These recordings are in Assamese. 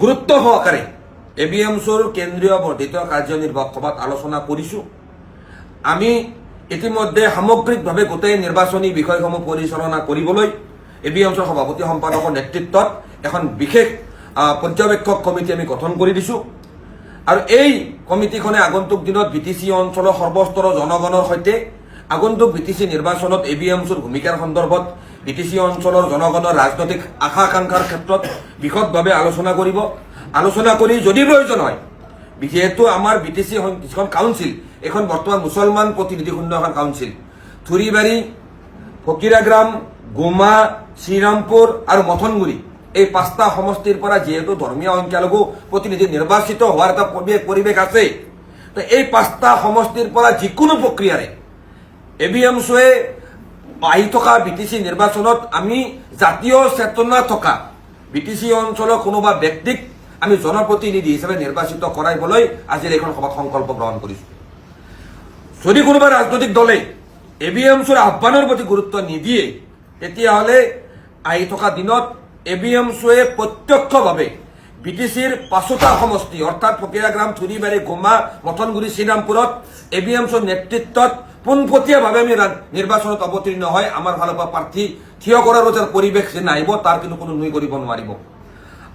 গুৰুত্ব সহকাৰে ABMCৰ কেন্দ্ৰীয় বৰ্ধিত কাৰ্যনিৰ্বাহক সভাত আলোচনা কৰিছোঁ। আমি ইতিমধ্যে সামগ্ৰিকভাৱে গোটেই নিৰ্বাচনী বিষয়সমূহ পৰিচালনা কৰিবলৈ ABMCৰ সভাপতি সম্পাদকৰ নেতৃত্বত এখন বিশেষ পৰ্যবেক্ষক কমিটি আমি গঠন কৰি দিছোঁ। আৰু এই কমিটিখনে আগন্তুক দিনত BTC অঞ্চলৰ সৰ্বস্তৰৰ জনগণৰ সৈতে আগন্তুক BTC নিৰ্বাচনত ABMCৰ ভূমিকাৰ সন্দৰ্ভত BTC অঞ্চলৰ জনগণৰ ৰাজনৈতিক আশা আকাংক্ষাৰ ক্ষেত্ৰত বিশদভাৱে আলোচনা কৰিব। আলোচনা কৰি যদি প্ৰয়োজন হয়, যিহেতু আমাৰ BTC যিখন কাউন্সিল এখন বৰ্তমান মুছলমান প্ৰতিনিধিশূন্য এখন কাউন্সিল, থুৰিবাৰী, ফকিৰাগ্ৰাম, গোমা, শ্ৰীৰামপুৰ আৰু মথনগুৰি এই 5টা সমষ্টিৰ পৰা যিহেতু ধৰ্মীয় সংখ্যালঘু প্ৰতিনিধি নিৰ্বাচিত হোৱাৰ এটা পৰিৱেশ আছে, তো এই 5টা সমষ্টিৰ পৰা যিকোনো প্ৰক্ৰিয়াৰে ABMCয়ে আহি থকা BTC নিৰ্বাচনত আমি জাতীয় চেতনা থকা BTC অঞ্চলৰ কোনোবা ব্যক্তিক আমি জনপ্ৰতিনিধি হিচাপে নিৰ্বাচিত কৰাইবলৈ আজিৰ এইখন সভাত সংকল্প গ্ৰহণ কৰিছোঁ। যদি কোনোবা ৰাজনৈতিক দলে ABMCৰ আহ্বানৰ প্ৰতি গুৰুত্ব নিদিয়ে, তেতিয়াহ'লে আহি থকা দিনত ABMCয়ে প্ৰত্যক্ষভাৱে BTCৰ 5টা সমষ্টি অৰ্থাৎ ফকিৰাগ্ৰাম, থুৰিবাৰী, গোমা, মথনগুৰি, শ্ৰীৰামপুৰত ABMCৰ নেতৃত্বত পোনপটীয়াভাৱে আমি নিৰ্বাচনত অৱতীৰ্ণ হয় আমাৰ ফালৰ পৰা প্ৰাৰ্থী থিয় কৰাৰো যাৰ পৰিৱেশ যে নাহিব, তাৰ কিন্তু কোনো নুই কৰিব নোৱাৰিব।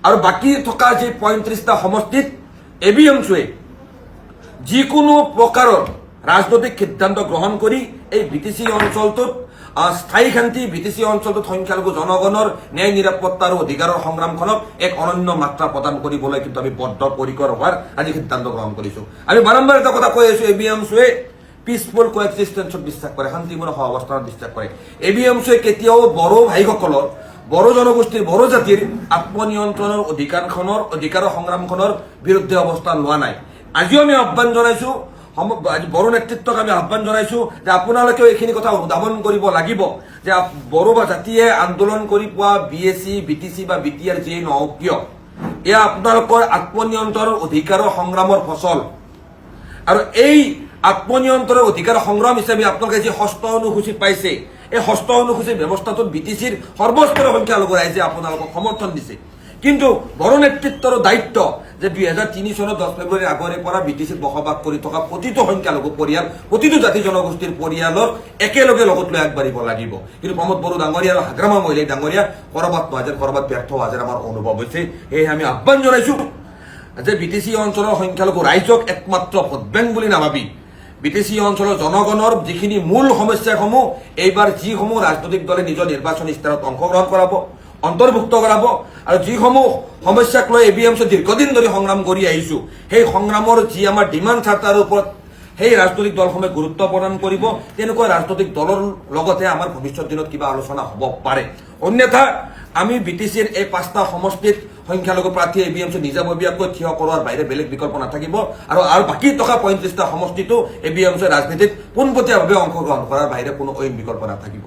আৰু বাকী থকা যে 35টা সমষ্টিত ABMCয়ে যিকোনো প্ৰকাৰৰ ৰাজনৈতিক সিদ্ধান্ত গ্ৰহণ কৰি এই BTC অঞ্চলটোত স্থায়ী শান্তি, BTC অঞ্চলটোত সংখ্যালঘু জনগণৰ ন্যায় নিৰাপত্তা আৰু অধিকাৰৰ সংগ্ৰামখনক এক অনন্য মাত্ৰা প্ৰদান কৰিবলৈ কিন্তু আমি বদ্ধপৰিকৰ হোৱাৰ আজি সিদ্ধান্ত গ্ৰহণ কৰিছোঁ। আমি বাৰম্বাৰ এটা কথা কৈ আছোঁ, ABMCয়ে পিচফুল কোএক্সিষ্টেন্সত বিশ্বাস কৰে, শান্তিপূৰ্ণ সহাৱস্থানত বিশ্বাস কৰে। ABMCয়ে কেতিয়াও বড়ো ভাইসকলৰ, বড়ো জনগোষ্ঠীৰ, বড়ো জাতিৰ আত্মনিয়ন্ত্ৰণৰ অধিকাৰৰ সংগ্ৰামখনৰ বিৰুদ্ধে অৱস্থান লোৱা নাই। আজিও আমি আহ্বান জনাইছোঁ, বড়ো নেতৃত্বক আমি আহ্বান জনাইছোঁ যে আপোনালোকেও এইখিনি কথা অনুধাৱন কৰিব লাগিব যে বড়ো জাতিয়ে আন্দোলন কৰি পোৱা BSc, BTC বা BTR যিয়ে নহওক কিয়, এয়া আপোনালোকৰ আত্মনিয়ন্ত্ৰণৰ অধিকাৰৰ সংগ্ৰামৰ ফচল। আৰু এই আত্মনিয়ন্ত্ৰণৰ অধিকাৰ সংগ্ৰাম হিচাপে আপোনালোকে যি ষষ্ঠ অনুসূচী পাইছে, এই ষষ্ঠ অনুসূচীৰ ব্যৱস্থাটোত BTCৰ সৰ্বস্তৰৰ সংখ্যালঘু ৰাইজে আপোনালোকক সমৰ্থন দিছে। কিন্তু বড়ো নেতৃত্বৰ দায়িত্ব যে 2003 চনৰ 10 ফেব্ৰুৱাৰীৰ আগৰে পৰা BTCত বসবাস কৰি থকা প্ৰতিটো সংখ্যালঘু পৰিয়াল, প্ৰতিটো জাতি জনগোষ্ঠীৰ পৰিয়ালৰ একেলগে লগত লৈ আগবাঢ়িব লাগিব। কিন্তু প্ৰমোদ বড়ো ডাঙৰীয়া আৰু হাগ্ৰামা মহিলাই ডাঙৰীয়া কৰবাত নহয় যেন কৰবাত ব্যৰ্থ হোৱা যেন আমাৰ অনুভৱ হৈছে। সেয়েহে আমি আহ্বান জনাইছোঁ যে BTC অঞ্চলৰ সংখ্যালঘু ৰাইজক একমাত্ৰ ভোট বেংক বুলি নাভাবি BTC অঞ্চলৰ জনগণৰ যিখিনি মূল সমস্যাসমূহ এইবাৰ যিসমূহ ৰাজনৈতিক দলে নিজৰ নিৰ্বাচনী ইস্তাৰত অংশগ্ৰহণ কৰাব, অন্তৰ্ভুক্ত কৰাব, আৰু যিসমূহ সমস্যাক লৈ ABMCয়ে দীৰ্ঘদিন ধৰি সংগ্ৰাম কৰি আহিছোঁ, সেই সংগ্ৰামৰ যি আমাৰ ডিমাণ্ড চাৰ্টাৰৰ ওপৰত সেই ৰাজনৈতিক দলসমূহে গুৰুত্ব প্ৰদান কৰিব। তেনেকুৱা ৰাজনৈতিক দলৰ লগতে আমাৰ ভৱিষ্যত দিনত কিবা আলোচনা হ'ব পাৰে। অন্যথা আমি BTCৰ এই 5টা সমষ্টিত সংখ্যালঘু প্ৰাৰ্থী ABMCয়ে নিজাববীয়াকৈ থিয় কৰোৱাৰ বাহিৰে বেলেগ বিকল্প নাথাকিব। আৰু বাকী থকা 35টা সমষ্টিতো ABMCয়ে ৰাজনীতিত পোনপটীয়াভাৱে অংশগ্ৰহণ কৰাৰ বাহিৰে কোনো অইন বিকল্প নাথাকিব।